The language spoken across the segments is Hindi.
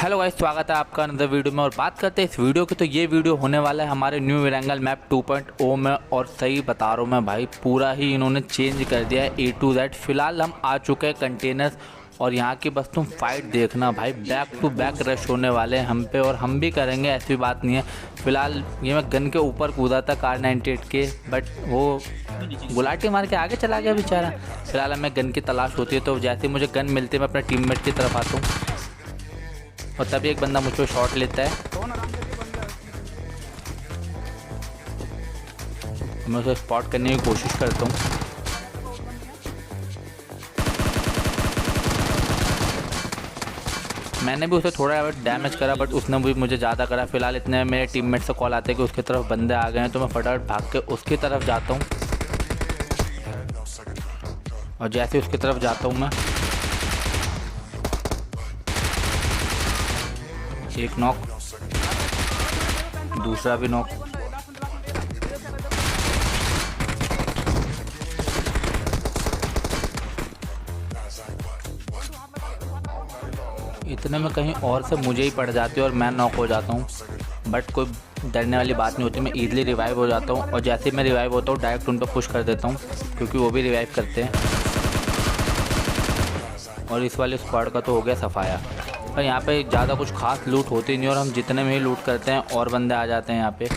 हेलो गाइस, स्वागत है आपका अंदर वीडियो में। और बात करते हैं इस वीडियो की, तो ये वीडियो होने वाला है हमारे न्यू विरांगल मैप 2.0 में। और सही बता रहा हूँ मैं भाई, पूरा ही इन्होंने चेंज कर दिया है A to Z। फिलहाल हम आ चुके हैं कंटेनर्स, और यहाँ की बस तुम फाइट देखना भाई, बैक टू बैक रश होने वाले हैं हम पे, और हम भी करेंगे, ऐसी बात नहीं है। फिलहाल ये मैं गन के ऊपर कूदा था R98 के, बट वो गुलाटी मार के आगे चला गया बेचारा। फिलहाल हमें गन की तलाश होती है, तो जैसे ही मुझे गन मिलती है मैं अपने टीममेट की तरफ आता हूँ, और तभी एक बंदा मुझको शॉट लेता है। मैं उसे स्पॉट करने की कोशिश करता हूँ। मैंने भी उसे थोड़ा डैमेज करा, बट उसने भी मुझे ज़्यादा करा। फिलहाल इतने मेरे टीममेट से कॉल आते हैं कि उसकी तरफ बंदे आ गए हैं, तो मैं फटाफट भाग के उसकी तरफ जाता हूँ। और जैसे उसकी तरफ जाता हूँ मैं, एक नॉक, दूसरा भी नॉक। इतने में कहीं और से मुझे ही पड़ जाती है और मैं नॉक हो जाता हूँ। बट कोई डरने वाली बात नहीं होती, मैं ईजिली रिवाइव हो जाता हूँ। और जैसे ही मैं रिवाइव होता हूँ डायरेक्ट उन पर पुश कर देता हूँ, क्योंकि वो भी रिवाइव करते हैं। और इस वाले स्क्वाड का तो हो गया सफाया। और यहाँ पे ज़्यादा कुछ खास लूट होती नहीं, और हम जितने में ही लूट करते हैं और बंदे आ जाते हैं यहाँ पे।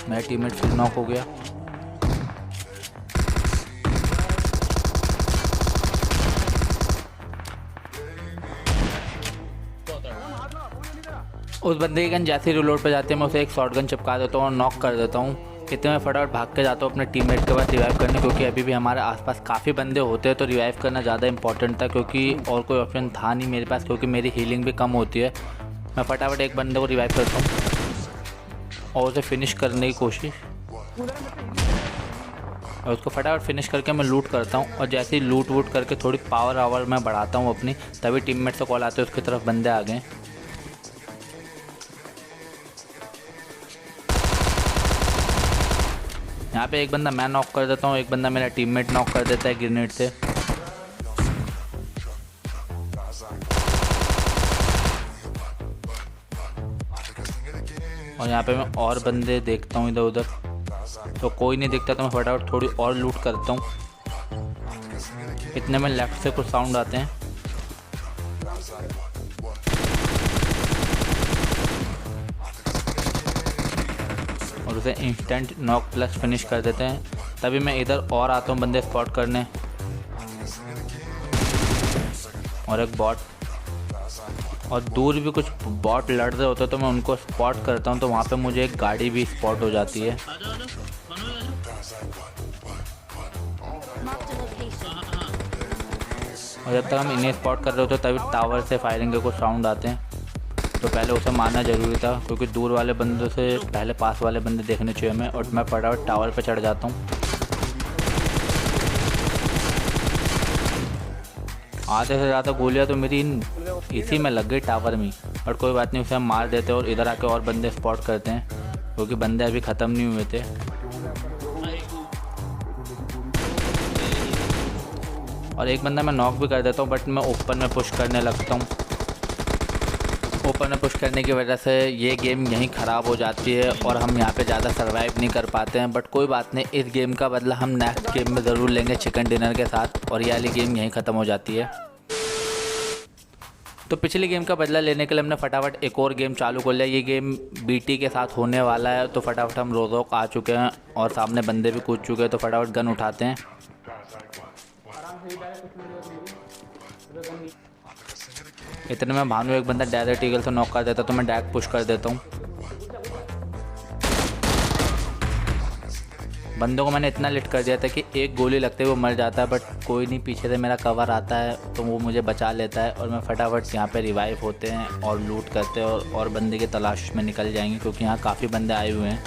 मेरा टीममेट फिर नॉक हो गया। उस बंदे की गन जैसे ही रिलोड पे जाती है, मैं उसे एक शॉटगन चिपका देता हूँ और नॉक कर देता हूँ। इतने में फटाफट भाग के जाता हूँ अपने टीममेट के पास रिवाइव करने, क्योंकि अभी भी हमारे आसपास काफ़ी बंदे होते हैं, तो रिवाइव करना ज़्यादा इंपॉर्टेंट था, क्योंकि और कोई ऑप्शन था नहीं मेरे पास, क्योंकि मेरी हीलिंग भी कम होती है। मैं फटाफट एक बंदे को रिवाइव करता हूँ और उसे फिनिश करने की कोशिश, और उसको फटाफट फिनिश करके मैं लूट करता हूँ। और जैसे ही लूट वूट करके थोड़ी पावर आवर मैं बढ़ाता हूँ अपनी, तभी टीममेट से कॉल आते हैं उसकी तरफ बंदे आ गए। यहाँ पे एक बंदा मैं नॉक कर देता हूँ, एक बंदा मेरा टीममेट नॉक कर देता है ग्रेनेड से। और यहाँ पे मैं और बंदे देखता हूँ इधर उधर, तो कोई नहीं दिखता, तो मैं फटाफट थोड़ी और लूट करता हूँ। इतने में लेफ्ट से कुछ साउंड आते हैं, और उसे इंस्टेंट नॉक प्लस फिनिश कर देते हैं। तभी मैं इधर और आता हूँ बंदे स्पॉट करने, और एक बॉट, और दूर भी कुछ बॉट लड़ रहे होते हैं, तो मैं उनको स्पॉट करता हूँ, तो वहाँ पे मुझे एक गाड़ी भी स्पॉट हो जाती है। और जब तक हम इन्हें स्पॉट कर रहे होते हैं, तभी टावर से फायरिंग के कुछ साउंड आते हैं, तो पहले उसे मारना ज़रूरी था, क्योंकि दूर वाले बंदों से पहले पास वाले बंदे देखने चाहिए हमें। और मैं फटाफट टावर पे चढ़ जाता हूँ। आधे से ज़्यादा गोलियाँ तो मेरी इसी में लग गई, टावर में। और कोई बात नहीं, उसे हम मार देते हैं और इधर आके और बंदे स्पॉट करते हैं, क्योंकि बंदे अभी ख़त्म नहीं हुए थे। और एक बंदा मैं नॉक भी कर देता हूँ, बट मैं ओपन में पुश करने लगता हूँ। ओपन में पुश करने की वजह से ये गेम यहीं ख़राब हो जाती है, और हम यहाँ पे ज़्यादा सर्वाइव नहीं कर पाते हैं। बट कोई बात नहीं, इस गेम का बदला हम नेक्स्ट गेम में ज़रूर लेंगे चिकन डिनर के साथ, और ये वाली गेम यहीं ख़त्म हो जाती है। तो पिछली गेम का बदला लेने के लिए हमने फटाफट एक और गेम चालू कर लिया। ये गेम BT के साथ होने वाला है, तो फटाफट हम रोज़ोक आ चुके हैं और सामने बंदे भी कूद चुके हैं, तो फटाफट गन उठाते हैं। इतने में भानु एक बंदा डायरेक्ट ईगल से नॉक कर देता, तो मैं डायरेक्ट पुश कर देता हूँ। बंदों को मैंने इतना लिट कर दिया था कि एक गोली लगते ही वो मर जाता है, बट कोई नहीं, पीछे से मेरा कवर आता है, तो वो मुझे बचा लेता है। और मैं फटाफट यहाँ पे रिवाइव होते हैं और लूट करते हैं, और बंदे की तलाश में निकल जाएंगे, क्योंकि यहाँ काफ़ी बंदे आए हुए हैं।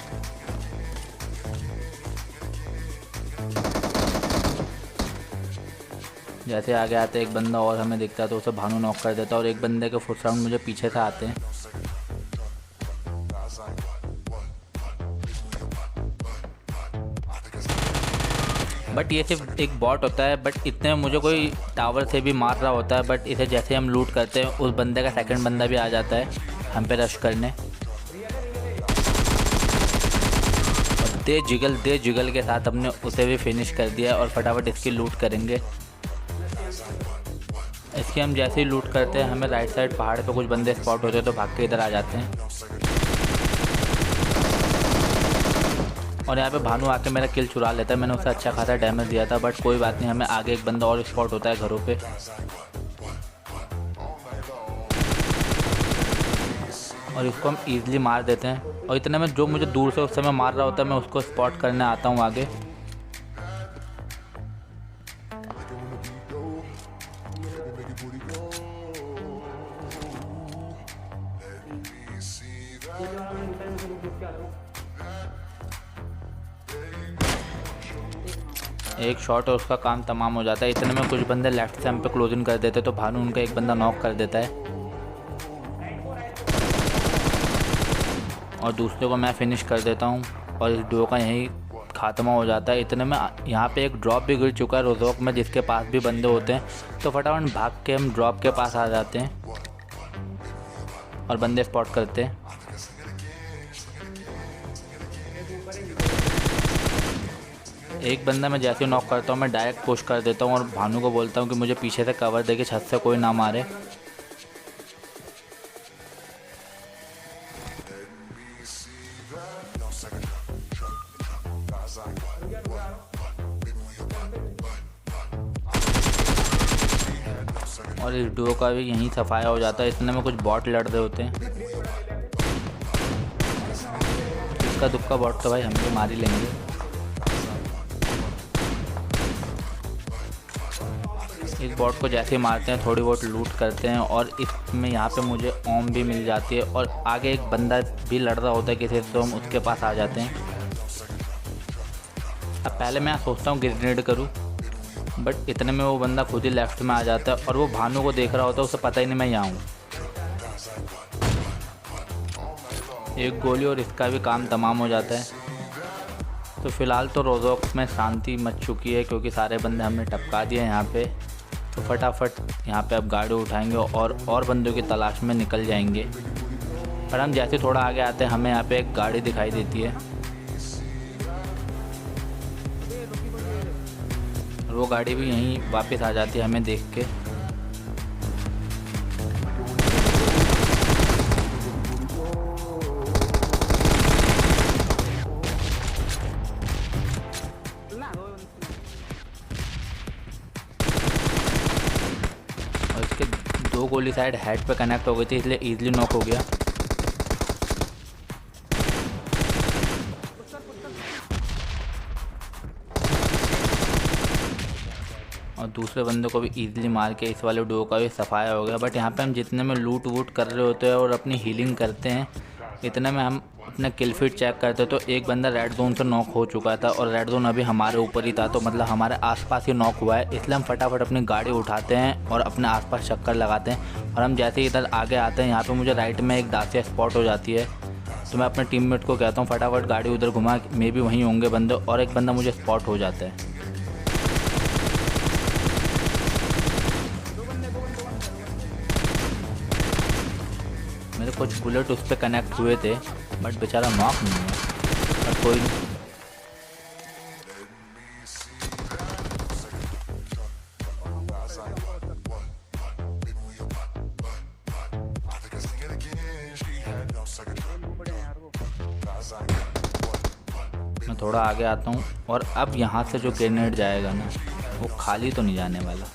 जैसे आगे आते एक बंदा और हमें दिखता है, तो उसे भानु नॉक कर देता है, और एक बंदे के फुट राउंड मुझे पीछे से आते हैं। बट ये सिर्फ एक बॉट होता है, बट इतने में मुझे कोई टावर से भी मार रहा होता है। बट इसे जैसे हम लूट करते हैं उस बंदे का सेकंड बंदा भी आ जाता है हम पे रश करने, और दे जिगल के साथ हमने उसे भी फिनिश कर दिया और फटाफट इसकी लूट करेंगे। इसकी हम जैसे ही लूट करते हैं हमें राइट साइड पहाड़ पे कुछ बंदे स्पॉट होते हैं तो भाग के इधर आ जाते हैं, और यहाँ पे भानु आके मेरा किल चुरा लेता है। मैंने उसे अच्छा खासा डैमेज दिया था, बट कोई बात नहीं, हमें आगे एक बंदा और स्पॉट होता है घरों पे। और इसको हम ईजिली मार देते हैं, और इतने में जो मुझे दूर से उस समय मार रहा होता है मैं उसको स्पॉट करने आता हूँ आगे। एक शॉट और उसका काम तमाम हो जाता है। इतने में कुछ बंदे लेफ्ट से हम पे क्लोजिंग कर देते तो भानु उनका एक बंदा नॉक कर देता है, और दूसरे को मैं फिनिश कर देता हूँ, और इस डुओ का यहीं खात्मा हो जाता है। इतने में यहाँ पे एक ड्रॉप भी गिर चुका है रोजोक में, जिसके पास भी बंदे होते हैं, तो फटाफट भाग के हम ड्रॉप के पास आ जाते हैं और बंदे स्पॉट करते हैं। एक बंदा मैं जैसे नॉक करता हूँ मैं डायरेक्ट पुश कर देता हूँ और भानु को बोलता हूँ कि मुझे पीछे से कवर दे के छत से कोई ना मारे। और इस डुओ का भी यहीं सफाया हो जाता है। इतने में कुछ बॉट लड़ रहे होते हैं, इसका दुक्का बॉट तो भाई हम भी मार ही लेंगे। इस बॉट को जैसे ही मारते हैं थोड़ी बहुत लूट करते हैं, और इसमें यहाँ पे मुझे ओम भी मिल जाती है, और आगे एक बंदा भी लड़ रहा होता है किसी से, तो हम उसके पास आ जाते हैं। अब पहले मैं सोचता हूँ ग्रेनेड करूँ, बट इतने में वो बंदा खुद ही लेफ्ट में आ जाता है, और वो भानु को देख रहा होता है, उसे पता ही नहीं मैं यहाँ हूँ। एक गोली और इसका भी काम तमाम हो जाता है। तो फ़िलहाल तो रोज़ोक में शांति मच चुकी है, क्योंकि सारे बंदे हमने टपका दिए यहाँ पे। तो फटाफट यहाँ पे अब गाड़ी उठाएंगे और बंदों की तलाश में निकल जाएंगे। पर हम जैसे थोड़ा आगे आते हैं हमें यहाँ पे एक गाड़ी दिखाई देती है, और वो गाड़ी भी यहीं वापस आ जाती है हमें देख के। और इसके दो गोली साइड हेड पे कनेक्ट हो गई थी, इसलिए इजीली नॉक हो गया। और दूसरे बंदे को भी इजीली मार के इस वाले डुओ का भी सफाया हो गया। बट यहाँ पे हम जितने में लूट वूट कर रहे होते हैं और अपनी हीलिंग करते हैं, इतने में हम अपना किल फीड चेक करते तो एक बंदा रेड जोन से नॉक हो चुका था, और रेड जोन अभी हमारे ऊपर ही था, तो मतलब हमारे आसपास ही नॉक हुआ है। इसलिए हम फटाफट अपनी गाड़ी उठाते हैं और अपने आसपास चक्कर लगाते हैं। और हम जैसे ही इधर आगे आते हैं यहाँ पे मुझे राइट में एक दासिया स्पॉट हो जाती है, तो मैं अपने टीममेट को कहता हूँ फटाफट गाड़ी उधर घुमा, मे भी वहीं होंगे बंदे, और एक बंदा मुझे स्पॉट हो जाता है। मेरे कुछ बुलेट उस पर कनेक्ट हुए थे, बट बेचारा नॉक नहीं है, पर कोई नहीं। मैं थोड़ा आगे आता हूँ, और अब यहाँ से जो ग्रेनेड जाएगा ना वो खाली तो नहीं जाने वाला।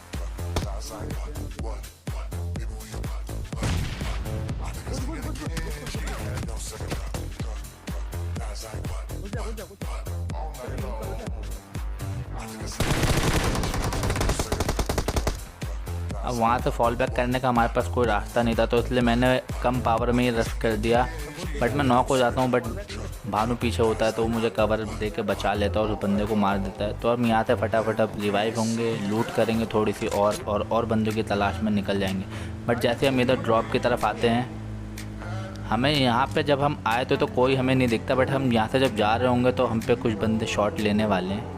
अब वहाँ से फॉल बैक करने का हमारे पास कोई रास्ता नहीं था, तो इसलिए मैंने कम पावर में ही रश कर दिया। बट मैं नॉक हो जाता हूँ, बट भानु पीछे होता है तो वो मुझे कवर दे के बचा लेता है और उस बंदे को मार देता है। तो हम यहाँ से फटाफट अब रिवाइव होंगे, लूट करेंगे थोड़ी सी, और बंदों की तलाश में निकल जाएंगे। बट जैसे हम इधर ड्रॉप की तरफ आते हैं, हमें यहाँ पे जब हम आए तो कोई हमें नहीं दिखता, बट हम यहाँ से जब जा रहे होंगे तो हम पे कुछ बंदे शॉट लेने वाले हैं।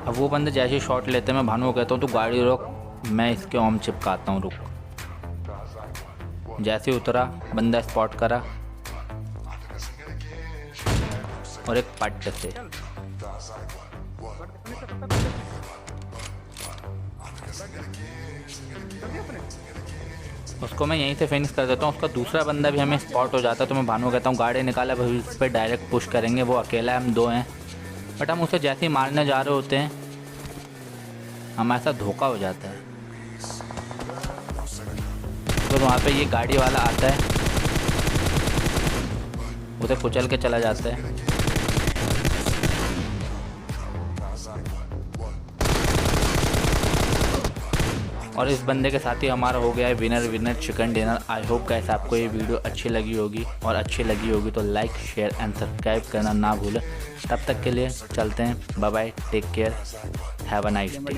अब वो बंदे जैसे शॉट लेते हैं मैं भानु को कहता हूँ तू गाड़ी रोक, मैं इसके ओम चिपकाता हूँ, रुक। जैसे ही उतरा बंदा स्पॉट करा और एक पट से उसको मैं यहीं से फिनिश कर देता हूँ। उसका दूसरा बंदा भी हमें स्पॉट हो जाता है तो मैं भानु कहता हूँ गाड़ी निकाला, भाई इस पर डायरेक्ट पुश करेंगे। वो अकेला है, हम दो हैं, बट हम उसे जैसे ही मारने जा रहे होते हैं हमारे साथ धोखा हो जाता है। तो वहाँ पे ये गाड़ी वाला आता है, उसे कुचल के चला जाता है। और इस बंदे के साथ ही हमारा हो गया है winner chicken dinner. I hope guys आपको ये वीडियो अच्छी लगी होगी, और अच्छी लगी होगी तो लाइक शेयर एंड सब्सक्राइब करना ना भूलें। तब तक के लिए चलते हैं, bye bye, take care, have a nice day.